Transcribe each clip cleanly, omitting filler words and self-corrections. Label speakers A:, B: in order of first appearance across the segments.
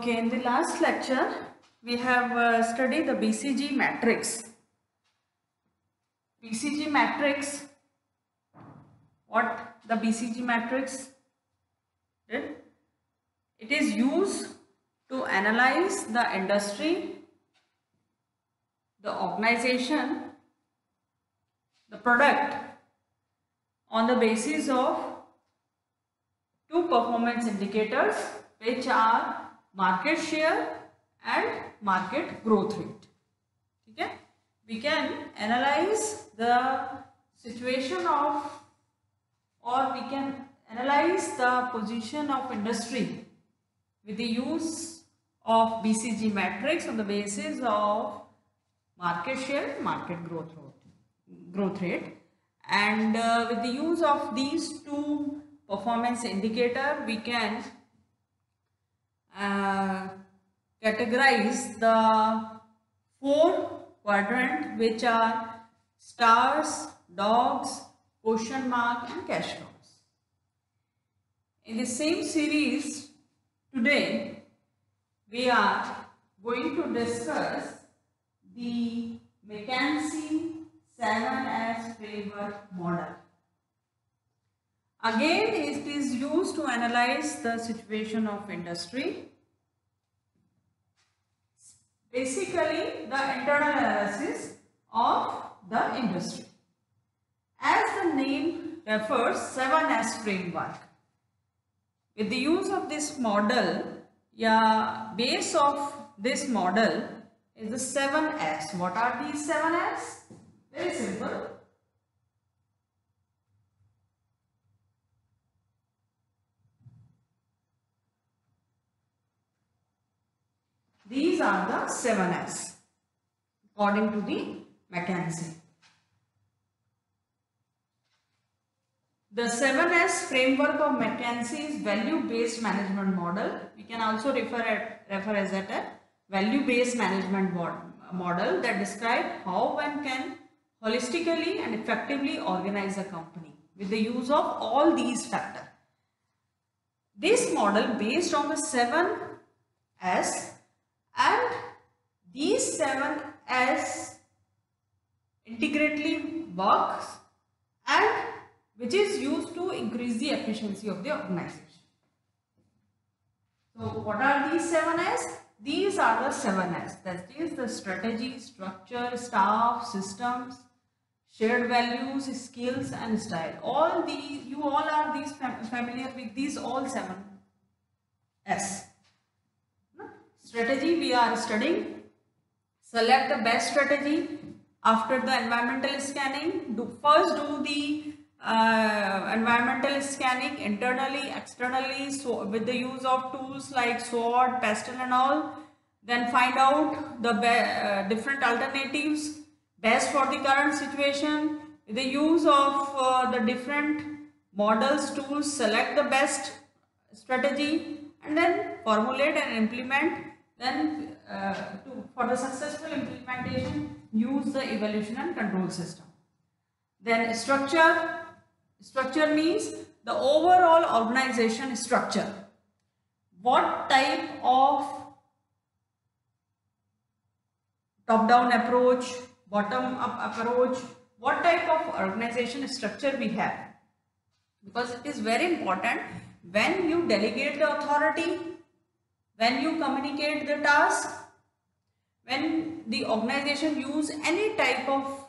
A: Okay, in the last lecture, we have studied the BCG matrix. BCG matrix, what the BCG matrix did? It is used to analyze the industry, the organization, the product on the basis of two performance indicators, which are market share and market growth rate. Okay? We can analyze the situation of, or we can analyze the position of industry with the use of BCG matrix on the basis of market share, market growth rate, and with the use of these two performance indicator, we can categorize the four quadrant, which are stars, dogs, question mark and cash crops. In the same series, today we are going to discuss the McKinsey 7S framework model. Again, it is used to analyze the situation of industry. Basically, the internal analysis of the industry. As the name refers, 7S framework. With the use of this model, base of this model is the 7S. What are these 7S? Very simple. These are the 7S according to the McKinsey. The 7S framework of McKinsey is value-based management model. We can also refer as a value-based management model that describe how one can holistically and effectively organize a company with the use of all these factors. This model based on the 7S, and these 7S integrately works and which is used to increase the efficiency of the organization. So what are these 7S? These are the 7S, that is the strategy, structure, staff, systems, shared values, skills and style. All these, you all are these familiar with these all 7S. Strategy we are studying. Select the best strategy after the environmental scanning. First do the environmental scanning internally, externally, so with the use of tools like SWOT, PESTEL and all. Then find out the different alternatives best for the current situation. With the use of the different models, tools, select the best strategy and then formulate and implement. Then for the successful implementation, use the evaluation and control system. Then structure. Structure means the overall organization structure. What type of top-down approach, bottom-up approach, what type of organization structure we have. Because it is very important when you delegate the authority, when you communicate the task, when the organization use any type of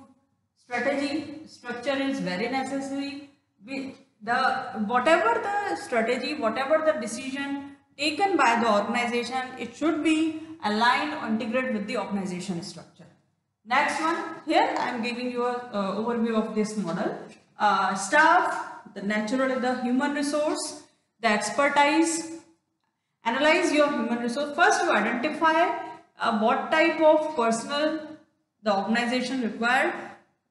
A: strategy, structure is very necessary. Whatever the strategy, whatever the decision taken by the organization, it should be aligned or integrated with the organization structure. Next one, here I am giving you an overview of this model. Staff, the human resource, the expertise. Analyze your human resource. First, you identify what type of personnel the organization required,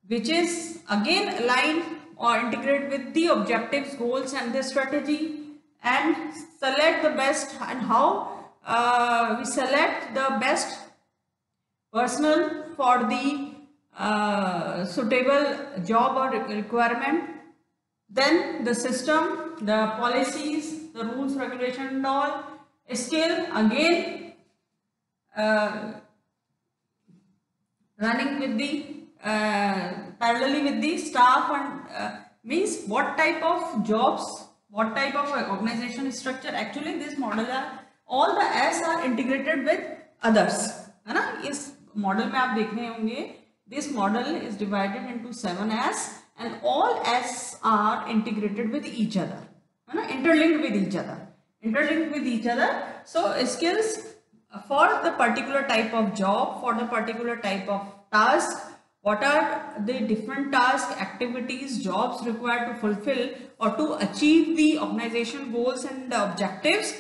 A: which is again aligned or integrate with the objectives, goals and the strategy, and select the best. And how we select the best personnel for the suitable job or requirement. Then the system, the policies, the rules, regulation and all. skill again running with the parallelly with the staff and means what type of jobs, what type of organization structure. Actually this model are all the S are integrated with others, है ना. इस model में आप देख रहे होंगे this model is divided into 7 S and all S are integrated with each other, है ना, interlinked with each other, interlinked with each other. So skills for the particular type of job, for the particular type of task, what are the different tasks, activities, jobs required to fulfill or to achieve the organization goals and the objectives.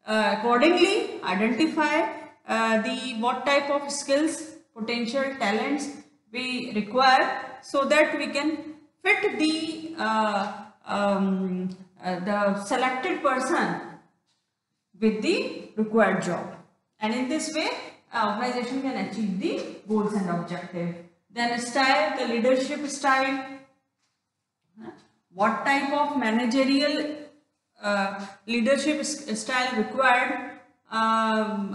A: Accordingly identify the what type of skills, potential talents we require, so that we can fit the selected person with the required job, and in this way organization can achieve the goals and objective. Then style, the leadership style, what type of managerial leadership style required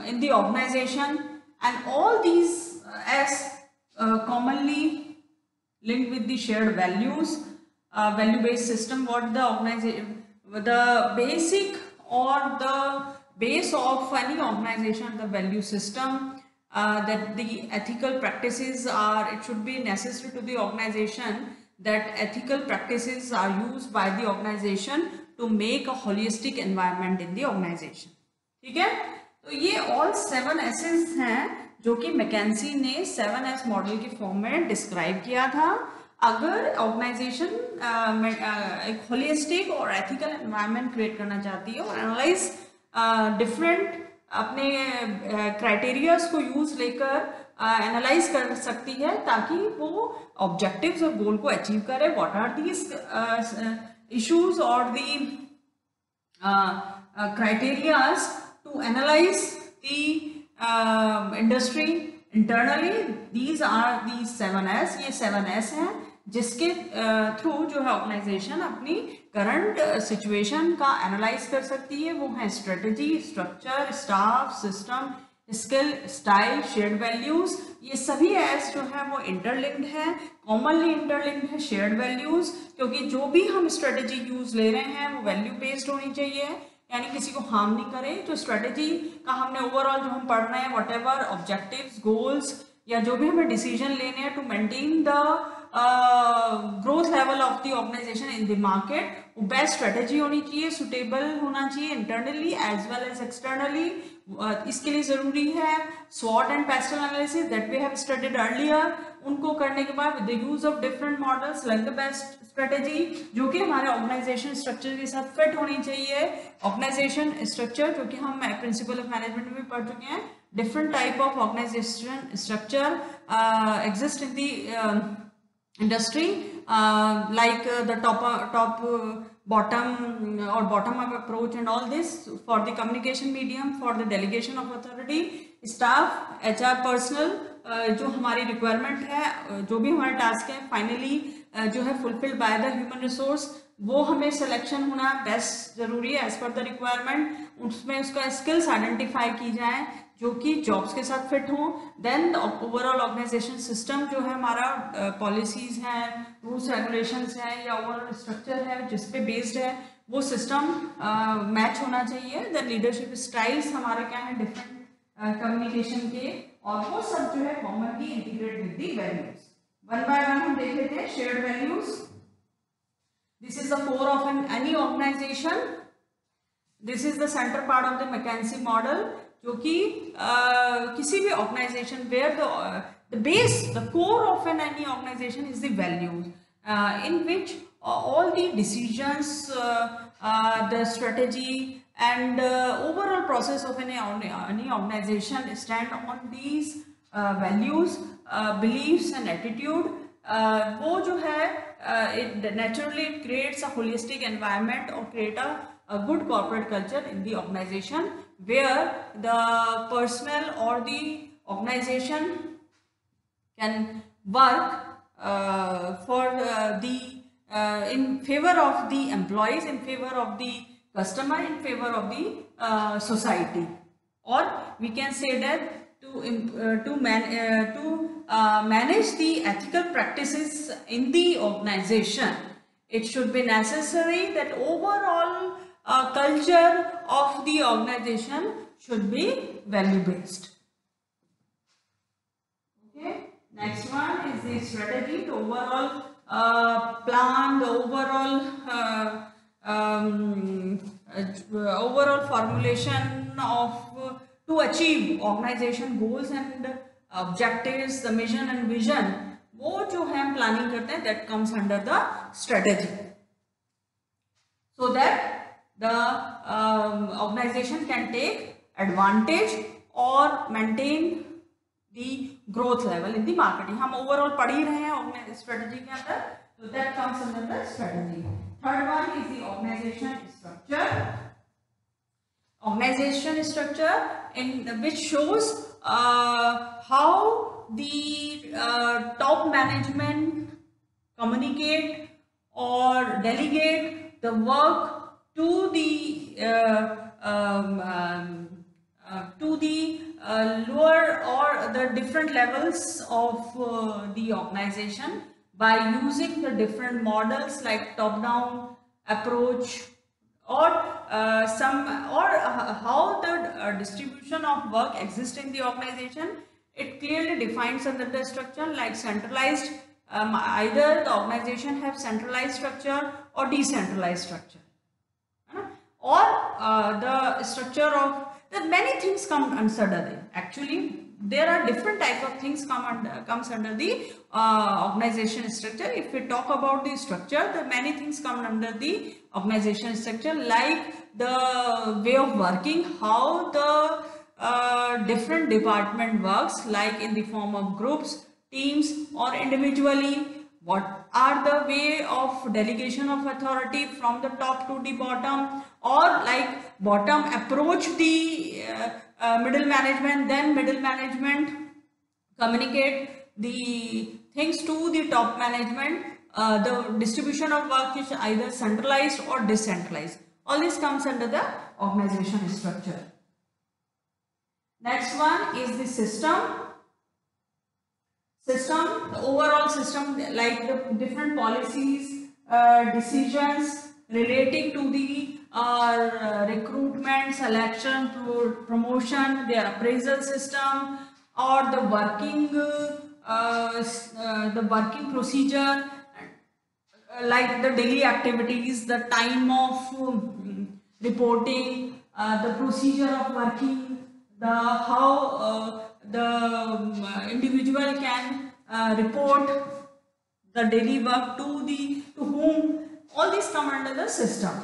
A: in the organization, and all these as commonly linked with the shared values, value based system. What the organization, the basic or the base of any organization, the value system, that the ethical practices are, it should be necessary to the organization that ethical practices are used by the organization to make a holistic environment in the organization. ठीक है, तो ये all 7 S's हैं जो कि McKinsey ने 7S model के form में डिस्क्राइब किया था. अगर ऑर्गेनाइजेशन एक होलिस्टिक और एथिकल एनवायरनमेंट क्रिएट करना चाहती है और एनालाइज डिफरेंट अपने क्राइटेरियाज को यूज लेकर एनालाइज कर सकती है ताकि वो ऑब्जेक्टिव्स और गोल को अचीव करे. व्हाट आर दीज इश्यूज और the criterias to analyse the industry internally. These are the 7S. ये 7S हैं जिसके थ्रू जो है ऑर्गेनाइजेशन अपनी करंट सिचुएशन का एनालाइज कर सकती है. वो है strategy, structure, staff, system, skill, style, shared values. ये सभी एस जो है वो इंटरलिंक्ड है, कॉमनली इंटरलिंक्ड है शेयर्ड वैल्यूज, क्योंकि जो भी हम स्ट्रेटजी यूज ले रहे हैं वो वैल्यू बेस्ड होनी चाहिए, यानी किसी को हार्म नहीं करे. तो स्ट्रेटजी का हमने ओवरऑल जो हम पढ़ रहे हैं वट एवर ऑब्जेक्टिव्स, गोल्स या जो भी हमें डिसीजन लेने हैं to maintain the growth level of the organisation in the market, वो बेस्ट स्ट्रेटजी होनी चाहिए, सुटेबल होना चाहिए internally as well as externally. इसके लिए जरूरी है स्वॉट and PESTEL analysis that we have studied earlier. उनको करने के बाद with the use of different models like the best strategy जो कि हमारे ऑर्गेनाइजेशन स्ट्रक्चर के साथ फिट होनी चाहिए. ऑर्गेनाइजेशन स्ट्रक्चर जो कि हम प्रिंसिपल ऑफ मैनेजमेंट में भी पढ़ चुके हैं. Different type of organisation structure exist in the industry, like the top bottom or bottom up approach and all this for the communication medium, for the delegation of authority, staff, HR personnel, जो हमारी requirement है, जो भी हमारे task है finally जो है fulfilled by the human resource, वो हमें सिलेक्शन होना बेस्ट जरूरी है एज पर द रिक्वायरमेंट. उसमें उसका स्किल्स आइडेंटिफाई की जाए जो कि जॉब्स के साथ फिट हों. देन ओवरऑल ऑर्गेनाइजेशन सिस्टम जो है हमारा पॉलिसीज हैं, रूल्स रेगुलेशंस हैं या ओवरऑल स्ट्रक्चर है जिस पे बेस्ड है, वो सिस्टम मैच होना चाहिए. देन लीडरशिप स्टाइल्स हमारे क्या है डिफरेंट कम्युनिकेशन के, और वो सब जो है commonly integrate with the values. One by one हम देख लेते हैं. Shared values, this is the core of any organisation. This is the centre part of the McKinsey model, जो कि किसी भी organisation where the base, the core of an any organisation is the values in which all the decisions, the strategy and overall process of any organization stand on these values, beliefs and attitude. वो जो है it naturally creates a holistic environment or create a good corporate culture in the organization where the personnel or the organization can work for the in favor of the employees, in favor of the customer, in favor of the society. Or we can say that to manage the ethical practices in the organization, it should be necessary that overall culture of the organization should be value based. Okay. Next one is the strategy, the overall plan, the overall overall formulation of to achieve organization goals and objectives, the mission and vision. वो जो है हम planning करते हैं, that comes under the strategy, so that the organization can take advantage or maintain the growth level in the marketing. हम overall पढ़ ही रहे हैं strategy के अंदर, so that comes under the strategy. Third one is the organization structure. Organization structure in which shows how the top management communicate or delegate the work to the lower or the different levels of the organization by using the different models like top-down approach, or how the distribution of work exists in the organization. It clearly defines under the structure like centralized, either the organization have centralized structure or decentralized structure, or the structure of the many things come under it. Actually, there are different type of things comes under the organization structure. If we talk about the structure, the many things come under the organization structure, like the way of working, how the different department works, like in the form of groups, teams, or individually. What are the way of delegation of authority from the top to the bottom, or like bottom approach the middle management, then middle management communicate the things to the top management. The distribution of work is either centralized or decentralized. All this comes under the organization structure. Next one is the system. The overall system, like the different policies, decisions relating to the recruitment, selection, promotion, their appraisal system, or the working procedure, like the daily activities, the time of reporting, the procedure of working, the how the individual can report the daily work to whom. All these come under the system.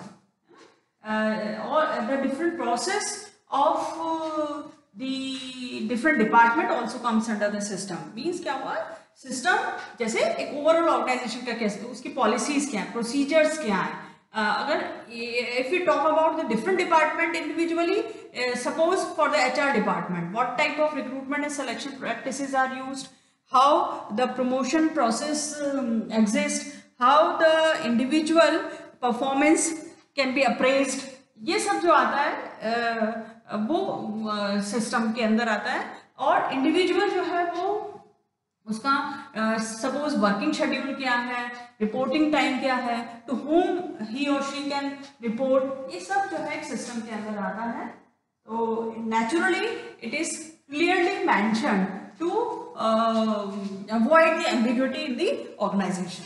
A: Or the different process of the different department also comes under the system. Means क्या हुआ? System जैसे एक overall organization का कैसे, उसकी policies क्या हैं, procedures क्या हैं. अगर if we talk about the different department individually, suppose for the HR department, what type of recruitment and selection practices are used, how the promotion process exists, how the individual performance can be appraised, ये सब जो आता है वो system के अंदर आता है. और इंडिविजुअल जो है वो उसका सपोज वर्किंग शेड्यूल क्या है, रिपोर्टिंग टाइम क्या है, टू हुम ही और शी कैन रिपोर्ट, ये सब जो है एक सिस्टम के अंदर आता है. तो naturally it is clearly mentioned to avoid the ambiguity in the organisation,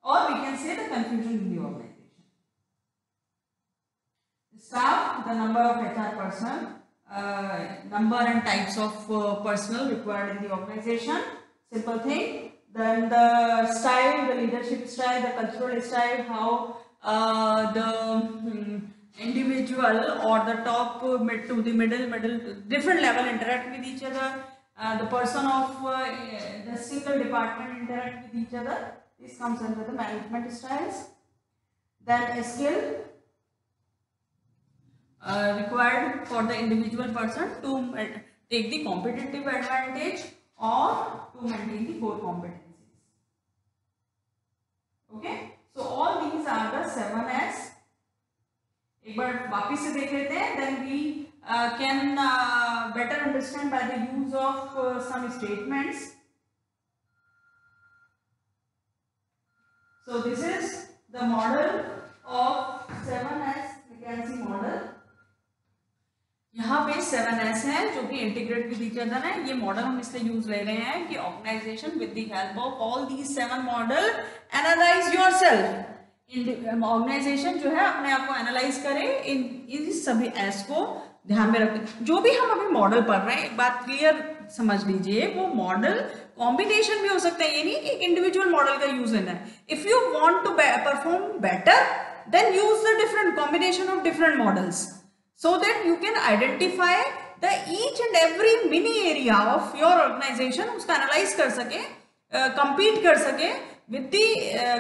A: or we can say the confusion in the organization. Staff, the number of HR person, number and types of personnel required in the organization, simple thing. Then the style, the leadership style, the cultural style, how the individual or the top mid to the middle different level interact with each other, the person of the single department interact with each other. This comes under the management styles. Then a skill required for the individual person to take the competitive advantage or to maintain the core competencies. Okay, so all these are the 7S एक बार वापिस से देख लेते हैं, then we can better understand by the use of some statements. So this is the model of 7S McKenzie model. यहाँ पे 7S है जो कि इंटीग्रेट विद ईच अदर है. ये मॉडल हम इसलिए यूज ले रहे हैं कि organisation with the help of all these 7 model analyse yourself. Organisation जो है अपने आप को एनालाइज करे इन सभी एस को ध्यान में रखें. जो भी हम अभी मॉडल पढ़ रहे हैं, एक बात क्लियर समझ लीजिए, वो मॉडल कॉम्बिनेशन भी हो सकता है. ये नहीं कि एक इंडिविजुअल मॉडल का यूज लेना है. If you want to perform better, then use the different combination of different models, so that you can identify the each and every mini area of your organization. उसका analyse कर सके, compete कर सके with the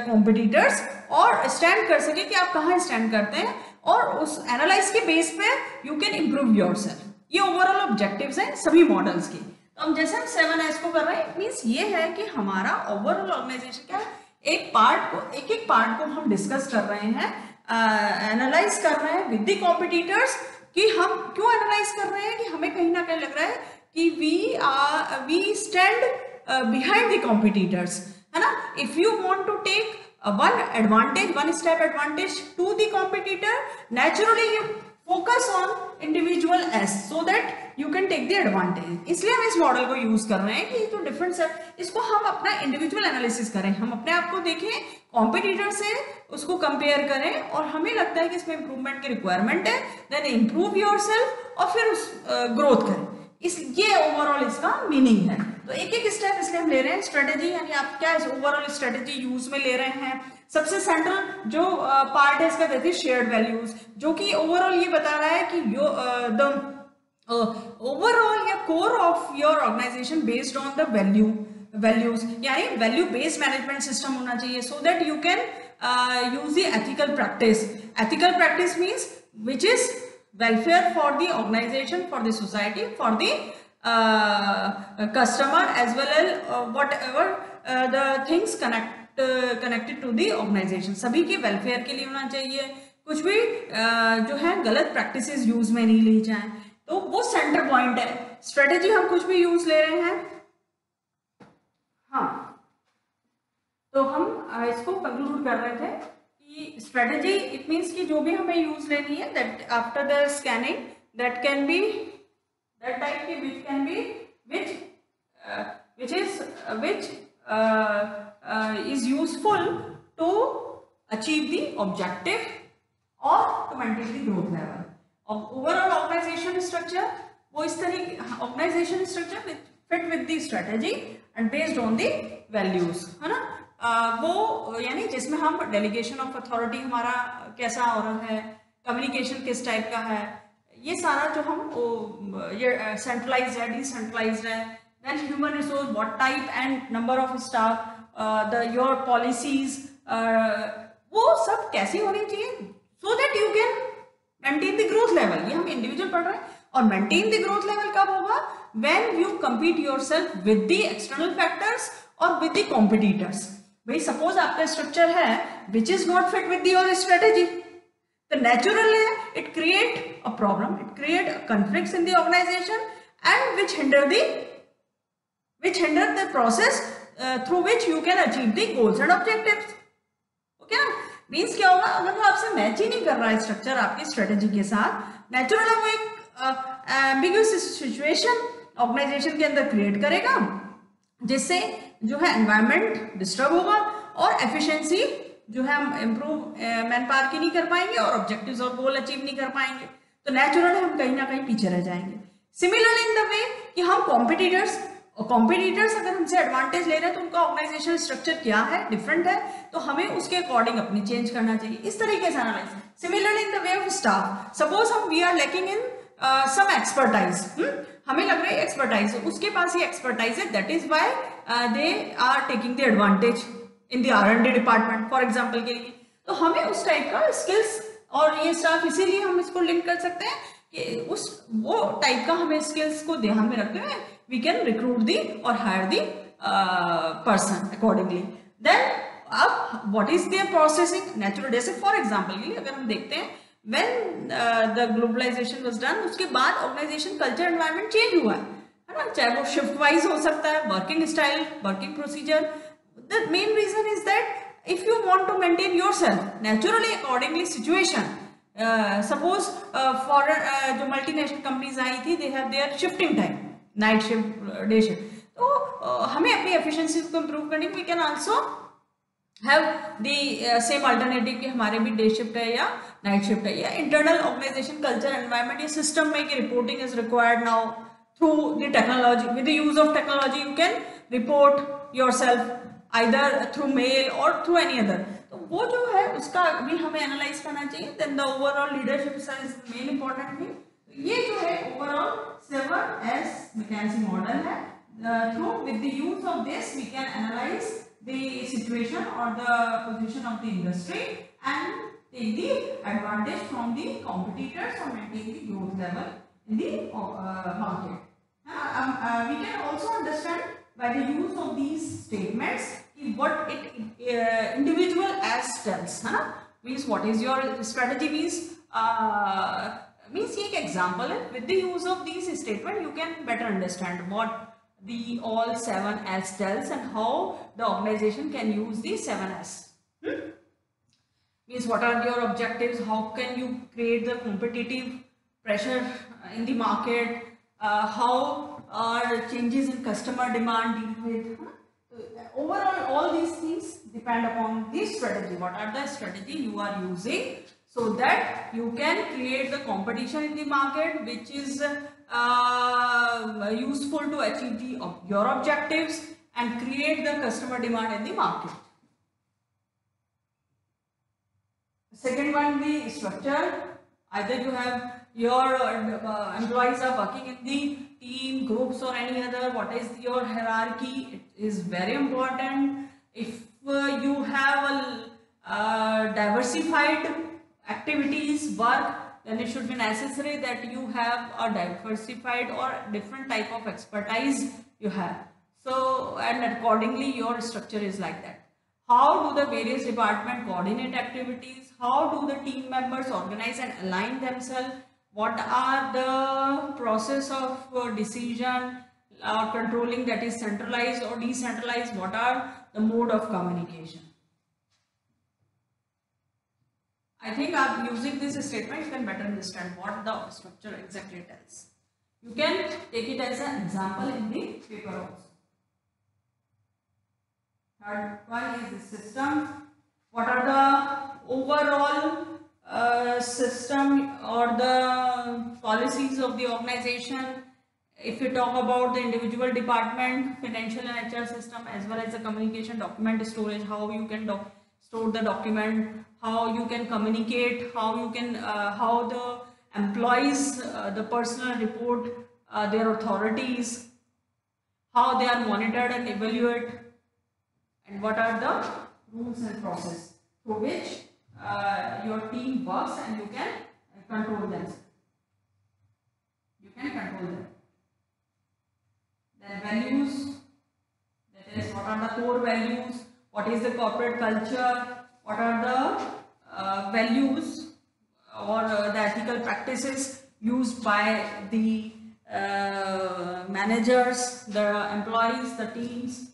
A: competitors और stand कर सके कि आप कहाँ स्टैंड करते हैं, और उस एनालाइज के बेस पे you can improve yourself. ये ओवरऑल ऑब्जेक्टिव्स हैं सभी मॉडल्स की. तो हम जैसे हम 7S को कर रहे हैं, मीन्स ये है कि हमारा ओवरऑल ऑर्गेनाइजेशन क्या है, एक एक पार्ट को हम डिस्कस कर रहे हैं, एनालाइज कर रहे हैं विद द कॉम्पिटिटर्स. कि हम क्यों एनालाइज कर रहे हैं कि हमें कहीं ना कहीं लग रहा है कि we stand behind the competitors, है ना. If you want to take one step advantage to the competitor, naturally you focus on individuals so that you can take the advantage. इसलिए हम इस मॉडल को यूज कर रहे हैं कि जो डिफरेंस है इसको हम अपना इंडिविजुअल एनालिसिस करें, हम अपने आप को देखें, कॉम्पिटिटर से उसको कंपेयर करें, और हमें लगता है कि इसमें इंप्रूवमेंट की रिक्वायरमेंट है, देन इंप्रूव योरसेल्फ और फिर उस ग्रोथ करें. ये ओवरऑल इसका मीनिंग है. तो एक एक स्टेप इसलिए हम ले रहे हैं. स्ट्रेटेजी यानी आप क्या ओवरऑल स्ट्रेटेजी यूज में ले रहे हैं. सबसे सेंट्रल जो पार्ट है इसका देखिए शेयर्ड वैल्यूज, जो कि ओवरऑल ये बता रहा है कि द ओवरऑल या core of your organisation based on the values, यानी वैल्यू बेस्ड मैनेजमेंट सिस्टम होना चाहिए, so that you can use the ethical practice. Ethical practice means which is welfare for the organization, for the society, for the customer, as well as whatever the things connected to the organization. सभी के welfare के लिए होना चाहिए. कुछ भी जो है गलत प्रैक्टिसेस यूज में नहीं ली जाए. तो वो सेंटर पॉइंट है. स्ट्रेटेजी हम कुछ भी यूज ले रहे हैं. हाँ, तो हम इसको कंक्लूड कर रहे थे कि स्ट्रेटेजी इट मीन्स कि जो भी हमें यूज लेनी है, that after the scanning that can be that type की which can be which is useful to achieve the objective और to maintain the growth level. Overall organisation structure वो इस तरीके organisation structure fit with the strategy and based on the values, है ना. वो यानी जिसमें हम डेलीगेशन ऑफ अथॉरिटी हमारा कैसा हो रहा है, कम्युनिकेशन किस टाइप का है, ये सारा जो हम ये सेंट्रलाइज्ड है, डिसेंट्रलाइज्ड है, then human resource what type and number of staff, the your policies, वो सब कैसी होनी चाहिए so that you can maintain the growth level. ये हम इंडिविजुअल पढ़ रहे हैं. और मेंटेन द ग्रोथ लेवल कब होगा? When you compete yourself with the external factors और विद द कॉम्पिटिटर्स. भाई सपोज आपका स्ट्रक्चर है which is not fit with your strategy, तो naturally it create a problem, it create conflicts in the organisation and which hinder the process through which you can achieve the goals and objectives. Okay ना. Means क्या होगा, अगर वो आपसे match ही नहीं कर रहा है स्ट्रक्चर आपकी स्ट्रेटेजी के साथ, नेचुरली वो एक एम्बिग्यूअस सिचुएशन ऑर्गेनाइजेशन के अंदर क्रिएट करेगा, जिससे जो है एनवायरनमेंट डिस्टर्ब होगा और एफिशिएंसी जो है हम इम्प्रूव मैन पावर की नहीं कर पाएंगे और ऑब्जेक्टिव्स और गोल अचीव नहीं कर पाएंगे. तो नेचुरली हम कहीं ना कहीं पीछे रह जाएंगे. सिमिलरली इन द वे कि हम कॉम्पिटिटर्स अगर हमसे एडवांटेज ले रहे हैं तो उनका ऑर्गेनाइजेशन स्ट्रक्चर क्या है, डिफरेंट है, तो हमें उसके अकॉर्डिंग अपनी चेंज करना चाहिए. इस तरीके से analyse. Similarly in the way of staff, suppose हम we are lacking in some expertise, हमें लग रहा है एक्सपर्टाइज है, उसके पास ही एक्सपर्टाइज है, that is why they are taking the advantage in the R&D department for example के लिए. तो हमें उस टाइप का स्किल्स और ये स्टाफ, इसीलिए हम इसको लिंक कर सकते हैं कि उस वो टाइप का हमें स्किल्स को ध्यान में रखते हुए वी कैन रिक्रूट दी और hire the person accordingly. Then अब what is their processing natural. जैसे फॉर एग्जांपल के लिए अगर हम देखते हैं when the globalization was done, उसके बाद organization culture environment change हुआ है ना, चाहे वो shift wise हो सकता है, working style, working procedure. The main reason is that if you want to maintain yourself naturally accordingly situation, suppose foreign जो multinational companies आई थी, they have their shifting time, night shift, day shift. तो हमें अपनी efficiency को improve करने we can also have the same alternative कि हमारे भी day shift है या night shift है, या internal organization culture environment या system में कि reporting is required now through the technology. With the use of technology you can report yourself either through mail or through any other. तो वो जो है उसका भी हमें analyze करना चाहिए. Then the overall leadership style is the main important thing. ये जो है overall 7S McKinsey model है. Through with the use of this we can analyze the situation or the position of the industry and take the advantage from the competitors or maintain the growth level in the market. We can also understand by the use of these statements what it individual as tells. Means what is your strategy means एक example है. With the use of these statements you can better understand what the all 7S tells and how the organization can use the 7S. Means what are your objectives, how can you create the competitive pressure in the market, how are changes in customer demand deal with. Overall all these things depend upon the strategy, what are the strategy you are using so that you can create the competition in the market which is useful to achieve your objectives and create the customer demand in the market. Second one, the structure. Either you have your employees are working in the team, groups or any other. What is your hierarchy? It is very important. If you have a diversified activities, work, then it should be necessary that you have a diversified or different type of expertise you have. So, and accordingly your structure is like that. How do the various departments coordinate activities? How do the team members organize and align themselves? What are the process of decision controlling, that is centralized or decentralized? What are the mode of communication? I think using this statement you can better understand what the structure exactly tells. You can take it as an example in the paper also. Third one is the system. What are the overall system or the policies of the organization? If we talk about the individual department, financial and HR system, as well as the communication document storage, how you can store the document, how you can communicate, how you can how the employees the personal report their authorities, how they are monitored and evaluated, and what are the rules and process through which your team works and you can control them. You can control them. Then values, that is what are the core values, what is the corporate culture, what are the values or the ethical practices used by the managers, the employees, the teams,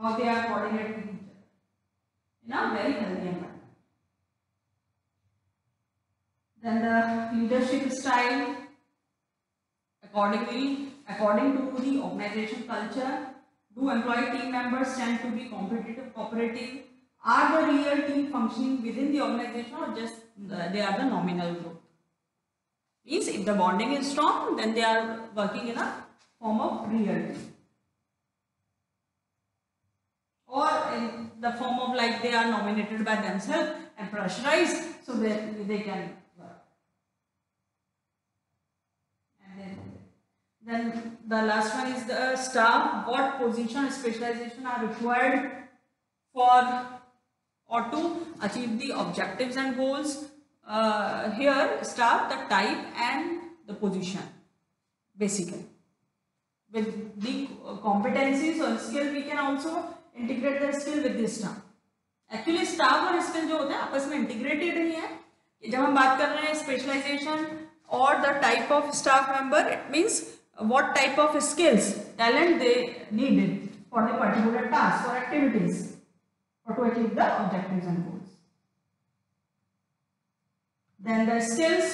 A: how they are coordinated with each other in a very healthy environment. Then the leadership style, according to the organization culture, do employee team members tend to be competitive, cooperative? Are the real team functioning within the organization or just they are the nominal group? Means if the bonding is strong, then they are working in a form of real team. Or in the form of like they are nominated by themselves and pressurized so that they can work. And then the last one is the staff. What position specialization are required for or to achieve the objectives and goals? Here staff, the type and the position basically. With the competencies or skill we can also integrate the skill with this staff. Actually staff और skill जो होता है आपस में integrated ही है, जब हम बात कर रहे हैं स्पेशलाइजेशन और the type of staff member, it means what type of skills, talent they needed for the particular task or activities or to achieve the objectives and goals. Then the skills,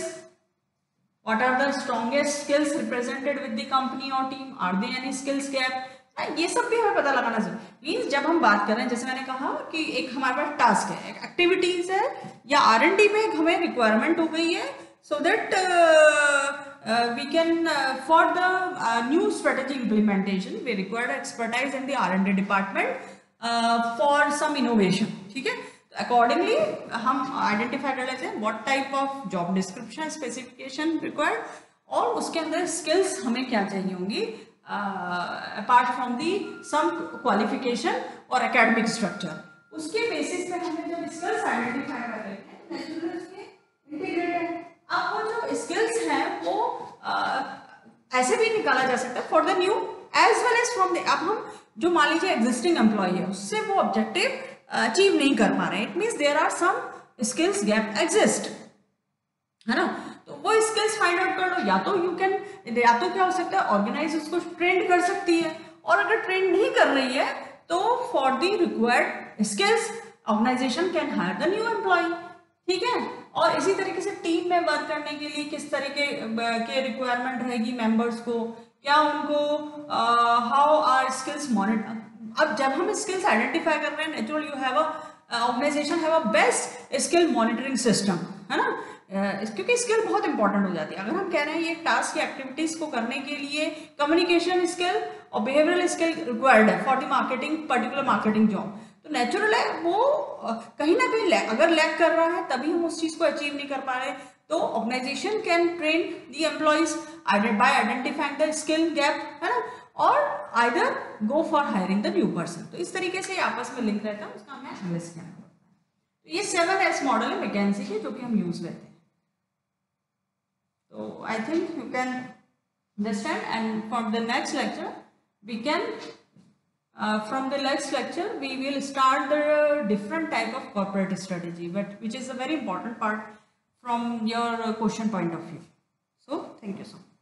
A: what are the strongest skills represented with the company or team, are there any skills gap, ये सब भी हमें पता लगाना चाहिए। Means जब हम बात कर रहे हैं, जैसे मैंने कहा कि एक हमारे पास टास्क है, एक एक्टिविटीज है, या R&D में एक हमें रिक्वायरमेंट हो गई है, so that we can for the new strategy implementation we require expertise in the R&D department for some innovation, ठीक है। अकॉर्डिंगली हम आइडेंटिफाई कर लेते हैं what type of job description specification required, और उसके अंदर स्किल्स हमें क्या चाहिए होंगी apart from the some qualification और एकेडमिक स्ट्रक्चर। उसके बेसिस पे हमें जब स्किल्स आइडेंटिफाई कर लेते हैं नेचुरली उसके इंटीग्रेटेड, अब वो जो स्किल्स हैं वो ऐसे भी निकाला जा सकता है for the new as well as from the, अब हम जो मान लीजिए एग्जिस्टिंग एम्प्लॉय है उससे वो ऑब्जेक्टिव अचीव नहीं कर पा रहे हैं, it means there are some skills gap exist, है ना। तो वो स्किल्स फाइंड आउट कर लो, या तो यू कैन, या तो क्या हो सकता है ऑर्गेनाइज उसको ट्रेंड कर सकती है, और अगर ट्रेंड नहीं कर रही है तो for the required skills organisation can hire the new employ, ठीक है। और इसी तरीके से टीम में वर्क करने के लिए किस तरीके के रिक्वायरमेंट रहेगी मेंबर्स को, क्या उनको हाउ आर स्किल्स मॉनिटर। अब जब हम स्किल्स आइडेंटिफाई कर रहे हैं, naturally you have a organisation have a best skill monitoring system, है ना, क्योंकि स्किल बहुत इंपॉर्टेंट हो जाती है। अगर हम कह रहे हैं ये टास्क या एक्टिविटीज को करने के लिए कम्युनिकेशन स्किल और बिहेवियरल स्किल रिक्वायर्ड है for the marketing, particular marketing job, तो नेचुरल है वो कहीं ना कहीं अगर लैक कर रहा है तभी हम उस चीज को अचीव नहीं कर पा रहे, तो organisation can train the employees by identifying the skill gap, है ना, और either go for hiring the new person. तो इस तरीके से आपस में लिंक रहता है, उसका हमें एनालिसिस करना पड़ता है। तो ये 7S मॉडल है वैकेंसी के जो कि हम यूज लेते हैं। तो I think you can understand, and from the next lecture we can from the next lecture we will start the different type of corporate strategy, but which is a very important part from your question point of view. So thank you so much.